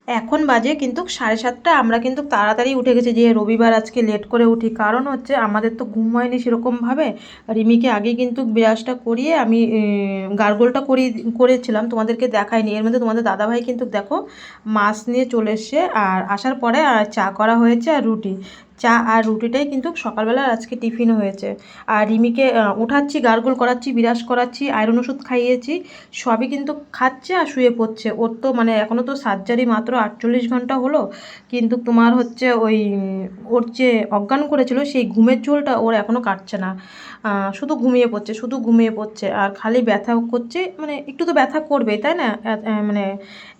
এখন বাজে কিন্তু 7:30। আমরা কিন্তু তাড়াতাড়ি উঠে গেছি, যে রবিবার আজকে লেট করে উঠি, কারণ হচ্ছে আমাদের তো ঘুম হয়নি সেরকমভাবে। রিমিকে আগে কিন্তু ব্রাশটা করিয়ে আমি গার্গলটা করেছিলাম, তোমাদেরকে দেখাইনি। এর মধ্যে তোমাদের দাদাভাই কিন্তু দেখো মাছ নিয়ে চলে এসছে, আর আসার পরে আর চা করা হয়েছে আর রুটি। চা আর রুটিটাই কিন্তু সকালবেলা আজকে টিফিন হয়েছে। আর রিমিকে উঠাচ্ছি, গার্গল করাচ্ছি, বিরাস করাচ্ছি, আয়রন ওষুধ খাইয়েছি, সবই কিন্তু খাচ্ছে আর শুয়ে পড়ছে। ওর তো মানে এখনও তো সার্জারি মাত্র 48 ঘন্টা হলো, কিন্তু তোমার হচ্ছে ওই ওর যে অজ্ঞান করেছিল সেই ঘুমের ঝোলটা ওর এখনও কাটছে না। শুধু ঘুমিয়ে পড়ছে, শুধু ঘুমিয়ে পড়ছে, আর খালি ব্যথা করছে। মানে একটু তো ব্যথা করবেই, তাই না? মানে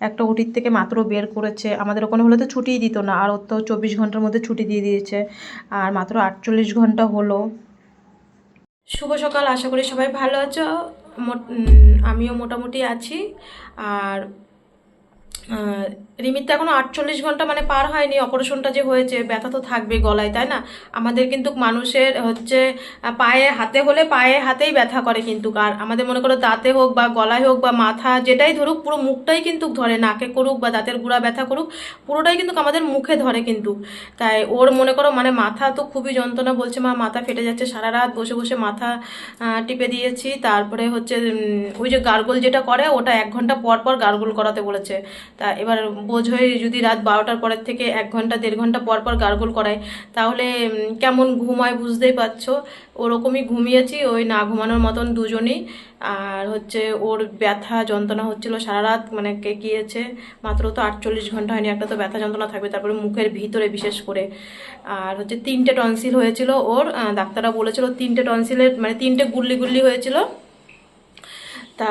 একটা ওটির থেকে মাত্র বের করেছে, আমাদের ওখানে হলে তো ছুটিই দিত না, আর ওর তো 24 ঘন্টার মধ্যে ছুটি দিয়ে দিয়েছে, আর মাত্র 48 ঘন্টা হলো। শুভ সকাল, আশা করি সবাই ভালো আছো। আমিও মোটামুটি আছি। আর রিমির তো এখনো 48 ঘন্টা মানে পার হয়নি, অপারেশনটা যে হয়েছে, ব্যথা তো থাকবে গলায়, তাই না? আমাদের কিন্তু মানুষের হচ্ছে পায়ে হাতে হলে পায়ে হাতেই ব্যথা করে কিন্তু, আর আমাদের মনে করো দাঁতে হোক বা গলায় হোক বা মাথা যেটাই ধরুক, পুরো মুখটাই কিন্তু ধরে, নাকে করুক বা দাঁতের গুঁড়া ব্যথা করুক, পুরোটাই কিন্তু আমাদের মুখে ধরে কিন্তু। তাই ওর মনে করো মানে মাথা তো খুবই যন্ত্রণা, বলছে মা মাথা ফেটে যাচ্ছে, সারা রাত বসে বসে মাথা টিপে দিয়েছি। তারপরে হচ্ছে ওই যে গার্গল যেটা করে ওটা 1 ঘন্টা পর পর গার্গল করাতে বলেছে। তা এবার বোঝোই, যদি রাত 12টার পরের থেকে 1 ঘন্টা 1.5 ঘন্টা পর পর গার্গল করায়, তাহলে কেমন ঘুম হয় বুঝতেই পারছো। ওরকমই ঘুমিয়েছি, ওই না ঘুমানোর মতন দুজনেই। আর হচ্ছে ওর ব্যথা যন্ত্রণা হচ্ছিল সারা রাত, মানে গিয়েছে, মাত্র তো 48 ঘন্টা হয়নি, একটা তো ব্যথা যন্ত্রণা থাকবে, তারপরে মুখের ভিতরে বিশেষ করে। আর হচ্ছে 3টে টনসিল হয়েছিল ওর, ডাক্তাররা বলেছিল 3টে টনসিলের মানে 3টে গুল্লি গুল্লি হয়েছিল। তা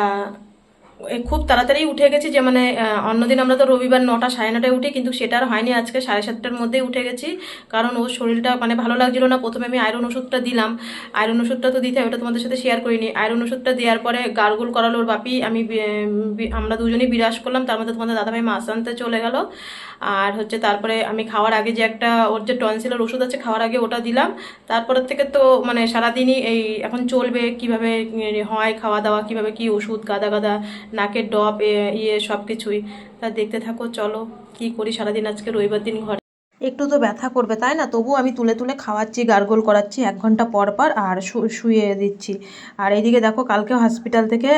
খুব তাড়াতাড়ি উঠে গেছি, যে মানে অন্যদিন আমরা তো রবিবার 9টা 9:30টায় উঠি, কিন্তু সেটা আর হয়নি, আজকে 7:30টার মধ্যেই উঠে গেছি। কারণ ওর শরীরটা মানে ভালো লাগছিল না। প্রথমে আমি আয়রন ওষুধটা দিলাম, আয়রন ওষুধটা তো দিতে হয়, ওটা তোমাদের সাথে শেয়ার করিনি। আয়রন ওষুধটা দেওয়ার পরে গার্গল করালো ওর বাপি, আমরা দুজনেই বিরাজ করলাম, তার মধ্যে তোমাদের দাদাভাই মাছ আনতে চলে গেল। আর হচ্ছে তারপরে আমি খাওয়ার আগে যে একটা ওর যে টনসিলের ওষুধ আছে, খাওয়ার আগে ওটা দিলাম। তারপরের থেকে তো মানে সারাদিনই এই এখন চলবে, কিভাবে হয় খাওয়া দাওয়া, কিভাবে কি ওষুধ, গাদা গাদা নাকের ডপ সব কিছুই। তা দেখতে থাকো, চলো কি করি সারাদিন আজকে রবিবার দিন ঘরে। একটু তো ব্যথা করবে, তাই না? তবু আমি তুলে তুলে খাওয়াচ্ছি, গার্গল করাচ্ছি 1 ঘন্টা পর পর, আর শুয়ে দিচ্ছি। আর এইদিকে দেখো, কালকে হসপিটাল থেকে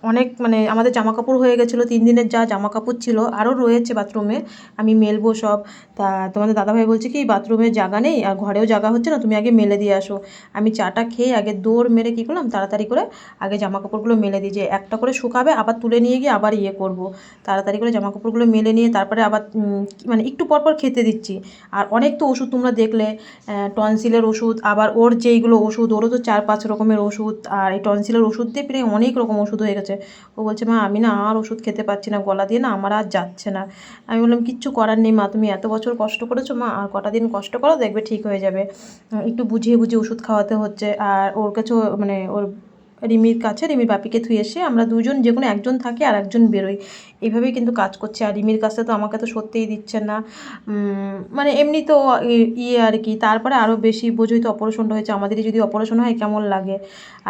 অনেক মানে আমাদের জামা কাপড় হয়ে গেছিলো, 3 দিনের যা জামা কাপড় ছিল আরও রয়েছে বাথরুমে, আমি মেলবো সব। তা তোমাদের দাদাভাই বলছে কি বাথরুমে জায়গা নেই আর ঘরেও জায়গা হচ্ছে না, তুমি আগে মেলে দিয়ে আসো। আমি চাটা খেয়ে আগে দৌড় মেরে কী করলাম, তাড়াতাড়ি করে আগে জামা কাপড়গুলো মেলে দিই, যে একটা করে শুকাবে, আবার তুলে নিয়ে গিয়ে আবার করব। তাড়াতাড়ি করে জামা কাপড়গুলো মেলে নিয়ে তারপরে আবার মানে একটু পরপর খেতে দিচ্ছি। আর অনেক তো ওষুধ তোমরা দেখলে, টনসিলের ওষুধ, আবার ওর যেইগুলো ওষুধ, ওরও তো 4-5 রকমের ওষুধ, আর এই টনসিলের ওষুধ দিয়ে প্রায় অনেক রকম ওষুধ হয়ে গেছে। ও বলছে মা আমি না আর ওষুধ খেতে পারছি না, গলা দিয়ে না আমার আর যাচ্ছে না। আমি বললাম কিচ্ছু করার নেই মা, তুমি এত বছর কষ্ট করেছো মা, আর কটা দিন কষ্ট করো, দেখবে ঠিক হয়ে যাবে। একটু বুঝিয়ে বুঝিয়ে ওষুধ খাওয়াতে হচ্ছে। আর ওর কাছেও মানে ওর রিমির কাছে, রিমির বাপিকে থুয়ে এসে আমরা দুজন যে কোনো একজন থাকি আর একজন বেরোই, এইভাবেই কিন্তু কাজ করছে। আর রিমির কাছে তো আমাকে তো সত্যিই দিচ্ছে না, মানে এমনি তো আর কি। তারপরে আরও বেশি বোঝোই তো, অপারেশনটা হয়েছে, আমাদেরই যদি অপারেশন হয় কেমন লাগে।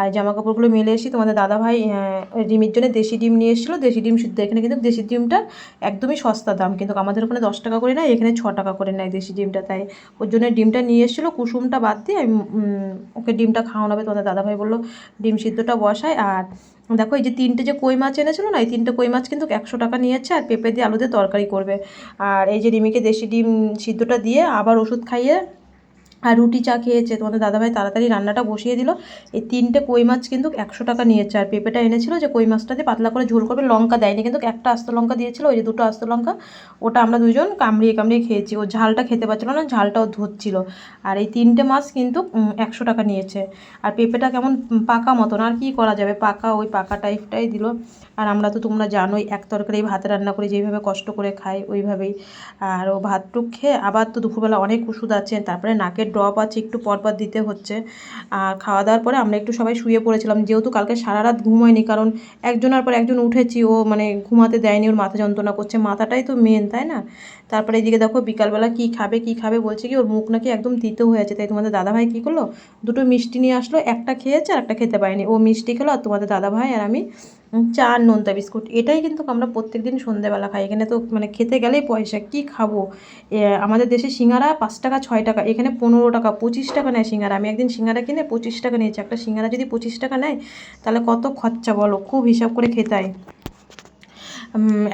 আর জামা কাপড়গুলো মেলে এসে তোমাদের দাদাভাই রিমির জন্য দেশি ডিম নিয়ে এসেছিলো, দেশি ডিম সিদ্ধ। এখানে কিন্তু দেশি ডিমটা একদমই সস্তা দাম, কিন্তু আমাদের ওখানে 10 টাকা করে নেয়, এখানে 6 টাকা করে নেয় দেশি ডিমটা। তাই ওর জন্য ডিমটা নিয়ে এসেছিলো, কুসুমটা বাদ দিয়ে আমি ওকে ডিমটা খাওয়ানো হবে। তোমাদের দাদাভাই বললো ডিম সিদ্ধটা বসায়। আর দেখো এই যে 3টে যে কই মাছ এনেছিল না, এই 3টে কই মাছ কিন্তু 100 টাকা নিয়েছে, আর পেঁপে দিয়ে আলু দিয়ে তরকারি করবে। আর এই যে রিমিকে দেশি ডিম সিদ্ধটা দিয়ে আবার ওষুধ খাইয়ে আর রুটি চা খেয়েছে। তোমাদের দাদাভাই তাড়াতাড়ি রান্নাটা বসিয়ে দিল। এই 3টে কই মাছ কিন্তু 100 টাকা নিয়েছে, আর পেঁপেটা এনেছিল যে কই মাছটা দিয়ে পাতলা করে ঝোল করবে, লঙ্কা দেয়নি কিন্তু, একটা আস্ত লঙ্কা দিয়েছিল, ওই যে 2টো আস্ত লঙ্কা, ওটা আমরা দুজন কামড়িয়ে কামড়িয়ে খেয়েছি। ও ঝালটা খেতে পারছিল না, ঝালটাও ধরছিল। আর এই 3টে মাছ কিন্তু 100 টাকা নিয়েছে। আর পেঁপেটা কেমন পাকা মতন, আর কি করা যাবে, পাকা ওই পাকা টাইপটাই দিল। আর আমরা তো তোমরা জানোই এক তরকারি ভাত রান্না করি, যেইভাবে কষ্ট করে খাই ওইভাবেই। আর ও ভাতটুক খেয়ে আবার তো দুপুরবেলা অনেক ওষুধ আছে, তারপরে নাকের ড্রপ আছে, একটু পরপর দিতে হচ্ছে। আর খাওয়া দাওয়ার পরে আমরা একটু সবাই শুয়ে পড়েছিলাম, যেহেতু কালকে সারা রাত ঘুম হয়নি, কারণ একজনের পর একজন উঠেছি, ও মানে ঘুমাতে দেয়নি, ওর মাথা যন্ত্রণা করছে, মাথাটাই তো মেন, তাই না? তারপরে এইদিকে দেখো বিকালবেলা কী খাবে কী খাবে বলছে, কি ওর মুখ নাকি একদম তিতো হয়ে আছে। তাই তোমাদের দাদাভাই কী করলো, 2টো মিষ্টি নিয়ে আসলো, একটা খেয়েছে আর একটা খেতে পায়নি। ও মিষ্টি খেলো, আর তোমাদের দাদাভাই আর আমি চা আর নোনতা বিস্কুট, এটাই কিন্তু আমরা প্রত্যেকদিন সন্ধ্যেবেলা খাই। এখানে তো মানে খেতে গেলেই পয়সা, কি খাবো। আমাদের দেশে সিঙ্গারা 5 টাকা 6 টাকা, এখানে 15 টাকা 25 টাকা নেয় সিঙ্গারা। আমি একদিন সিঙ্গারা কিনে 25 টাকা নিয়েছি। একটা সিঙ্গারা যদি 25 টাকা নেয় তাহলে কত খরচা বলো, খুব হিসাব করে খেতে হয়।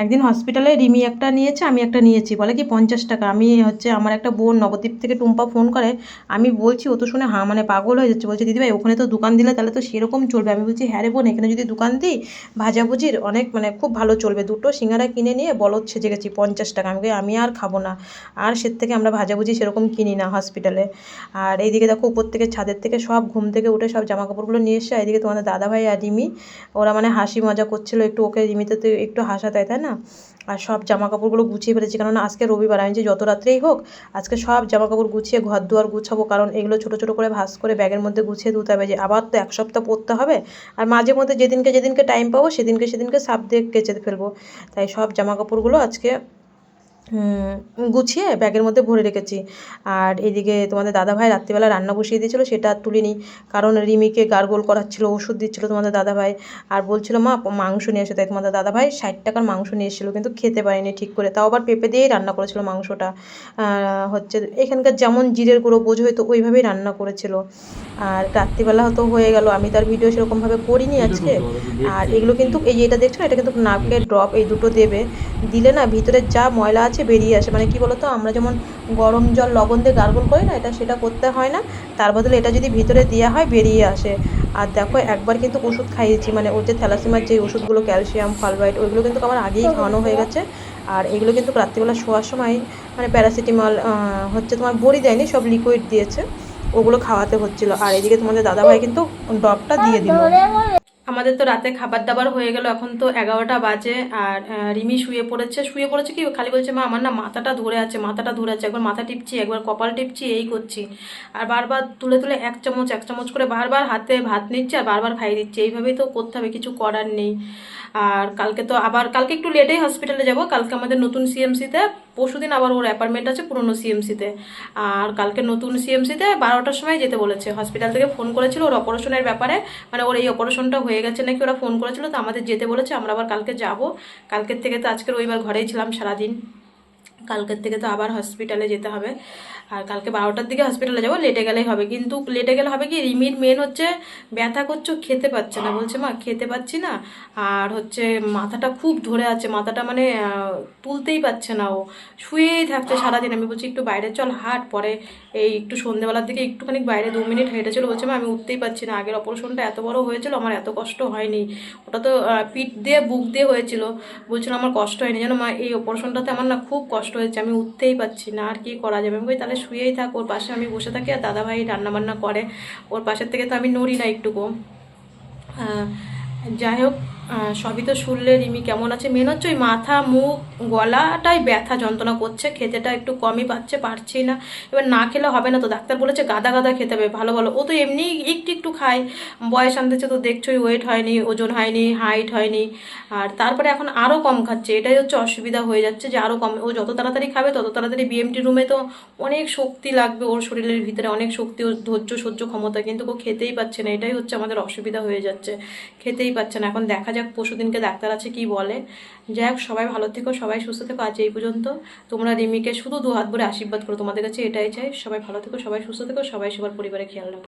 একদিন হসপিটালে রিমি একটা নিয়েছে, আমি একটা নিয়েছি, বলে কি 50 টাকা। আমি হচ্ছে আমার একটা বোন নবদ্বীপ থেকে টুম্পা ফোন করে, আমি বলছি, ও তো শুনে মানে পাগল হয়ে যাচ্ছে, বলছে দিদিভাই ওখানে তো দোকান দিলে তাহলে তো সেরকম চলবে। আমি বলছি হ্যাঁ রে বোন, এখানে যদি দোকান দিই ভাজাভুজির অনেক মানে খুব ভালো চলবে। দুটো সিঙ্গারা কিনে নিয়ে বলদ সেজে গেছি 50 টাকা। আমি আর খাবো না, আর সে থেকে আমরা ভাজাভুজি সেরকম কিনি না হসপিটালে। আর এইদিকে দেখো উপর থেকে ছাদের থেকে সব ঘুম থেকে উঠে সব জামা কাপড়গুলো নিয়ে এসছে। এদিকে তোমাদের দাদাভাই আর রিমি ওরা মানে হাসি মজা করছিল একটু, ওকে রিমিতে তো একটু হাসা তাই না। আর সব জামা কাপড়গুলো গুছিয়ে ফেলেছি, কারণ আজকে রবিবার, আমি যে যত রাত্রেই হোক আজকে সব জামা কাপড় গুছিয়ে ঘর দুয়ার গুছাবো, কারণ এগুলো ছোটো ছোটো করে ভাঁজ করে ব্যাগের মধ্যে গুছিয়ে ধুতে হবে, যে আবার তো 1 সপ্তাহ পরতে হবে। আর মাঝে মধ্যে যেদিনকে টাইম পাবো সেদিনকে সার্ফ দিয়ে কেচে ফেলবো। তাই সব জামা কাপড়গুলো আজকে গুছিয়ে ব্যাগের মধ্যে ভরে রেখেছি। আর এদিকে তোমাদের দাদাভাই রাত্রিবেলা রান্না বসিয়ে দিয়েছিলো, সেটা আর তুলিনি, কারণ রিমিকে গার্গল করাচ্ছিলো, ওষুধ দিচ্ছিলো তোমাদের দাদাভাই। আর বলছিল মা মাংস নিয়ে এসে, তাই তোমাদের দাদাভাই 60 টাকার মাংস নিয়ে এসেছিলো, কিন্তু খেতে পারিনি ঠিক করে, তাও আবার পেঁপে দিয়েই রান্না করেছিল মাংসটা। হচ্ছে এখানকার যেমন জিরের গুঁড়ো বোঝো হয়তো ওইভাবেই রান্না করেছিল। আর রাত্রিবেলা হয়তো হয়ে গেল, আমি তার ভিডিও সেরকমভাবে করিনি আজকে। আর এগুলো কিন্তু এই যে এটা দেখছো না, এটা কিন্তু নাকের ড্রপ, এই দুটো দেবে, দিলে না ভিতরে যা ময়লা আছে বেরিয়ে আসে। মানে কি বলতো, আমরা যেমন গরম জল লবণ দিয়ে গার্গল করি না, সেটা করতে হয় না, তার বদলে এটা যদি ভিতরে দেওয়া হয় বেরিয়ে আসে। আর দেখো একবার কিন্তু ওষুধ খাইয়েছি, মানে ওর যে থ্যালাসেমিয়ার যে ওষুধগুলো, ক্যালসিয়াম ফালভাইট, ওইগুলো কিন্তু আমার আগেই খাওয়ানো হয়ে গেছে। আর এগুলো কিন্তু রাত্রিবেলা শোয়ার সময় মানে প্যারাসিটামল হচ্ছে তোমার বড়ি দেয়নি, সব লিকুইড দিয়েছে, ওগুলো খাওয়াতে হচ্ছিলো। আর এদিকে তোমাদের দাদাভাই কিন্তু ড্রপটা দিয়ে দিল। আমাদের তো রাতে খাবার দাবার হয়ে গেল, এখন তো 11টা বাজে। আর রিমি শুয়ে পড়েছে কি খালি বলছে মা আমার না মাথাটা ধরে আছে, একবার মাথা টিপছি, একবার কপাল টিপছি, এই করছি। আর বারবার তুলে তুলে এক চামচ করে বারবার হাতে ভাত নিচ্ছে আর বারবার খাইয়ে দিচ্ছে। এইভাবেই তো করতে হবে, কিছু করার নেই। আর কালকে একটু লেটেই হসপিটালে যাব। কালকে আমাদের নতুন সিএমসিতে, পরশুদিন আবার ওর অ্যাপার্টমেন্ট আছে পুরনো সিএমসিতে। আর কালকে নতুন সিএমসিতে 12টার সময় যেতে বলেছে। হসপিটাল থেকে ফোন করেছিল ওর অপারেশনের ব্যাপারে, মানে ওর এই অপারেশনটা হয়ে গেছে নাকি, ওরা ফোন করেছিল, তো আমাদের যেতে বলেছে। আমরা আবার কালকে যাব। কালকের থেকে তো আজকের রবিবার ঘরেই ছিলাম সারাদিন, কালকের থেকে তো আবার হসপিটালে যেতে হবে। আর কালকে 12টার দিকে হসপিটালে যাবো, লেটে গেলেই হবে। কিন্তু লেটে গেলে হবে কি, রিমির মেন হচ্ছে ব্যথা করছে, খেতে পাচ্ছে না, বলছে মা খেতে পাচ্ছি না। আর হচ্ছে মাথাটা খুব ধরে আছে, মাথাটা মানে তুলতেই পারছে না, ও শুয়েই থাকছে সারাদিন। আমি বলছি একটু বাইরে চল হাঁট, পরে এই একটু সন্ধ্যেবেলার দিকে একটুখানি বাইরে 2 মিনিট হেঁটেছিল, বলছে মা আমি উঠতেই পারছি না। আগের অপারেশনটা এত বড় হয়েছিল, আমার এত কষ্ট হয়নি, ওটা তো পিঠ দিয়ে বুক দিয়ে হয়েছিল, বলছিল আমার কষ্ট হয়নি জানো মা, এই অপারেশনটাতে আমার না খুব কষ্ট হয়েছে, আমি উঠতেই পারছি না, আর কি করা যাবে। আমি বলি তাহলে শুয়েই থাক, ওর পাশে আমি বসে থাকি, আর দাদাভাই রান্নাবান্না করে, ওর পাশের থেকে তো আমি নড়ি না একটুকু। যাই হোক, সবই তো শুনলে রিমি কেমন আছে। মেন হচ্ছে ওই মাথা মুখ গলাটাই ব্যথা যন্ত্রণা করছে, খেতেটা একটু কমই পারছি না। এবার না খেলে হবে না তো, ডাক্তার বলেছে গাদা গাদা খেতে হবে, ভালো ভালো। ও তো এমনি একটু একটু খায়, বয়স আনতেছে তো দেখছোই, ওয়েট হয়নি, ওজন হয়নি, হাইট হয়নি। আর তারপরে এখন আরও কম খাচ্ছে, এটাই হচ্ছে অসুবিধা হয়ে যাচ্ছে, যে আরও কম। ও যত তাড়াতাড়ি খাবে তত তাড়াতাড়ি বিএমটি রুমে তো অনেক শক্তি লাগবে, ওর শরীরের ভিতরে অনেক শক্তি, ওর ধৈর্য সহ্য ক্ষমতা, কিন্তু ও খেতেই পাচ্ছে না, এটাই হচ্ছে আমাদের অসুবিধা হয়ে যাচ্ছে, খেতেই পাচ্ছে না। এখন দেখা যাক পরশুদিনকে ডাক্তার আছে কি বলে। যাই হোক, সবাই ভালো থেকো, সবাই সুস্থ থেকো। আজ এই পর্যন্ত। তোমরা রিমিকে শুধু 2 হাত ভরে আশীর্বাদ করো, তোমাদের কাছে এটাই চাই। সবাই ভালো থেকো, সবাই সুস্থ থেকো, সবাই সবার পরিবারে খেয়াল রাখো।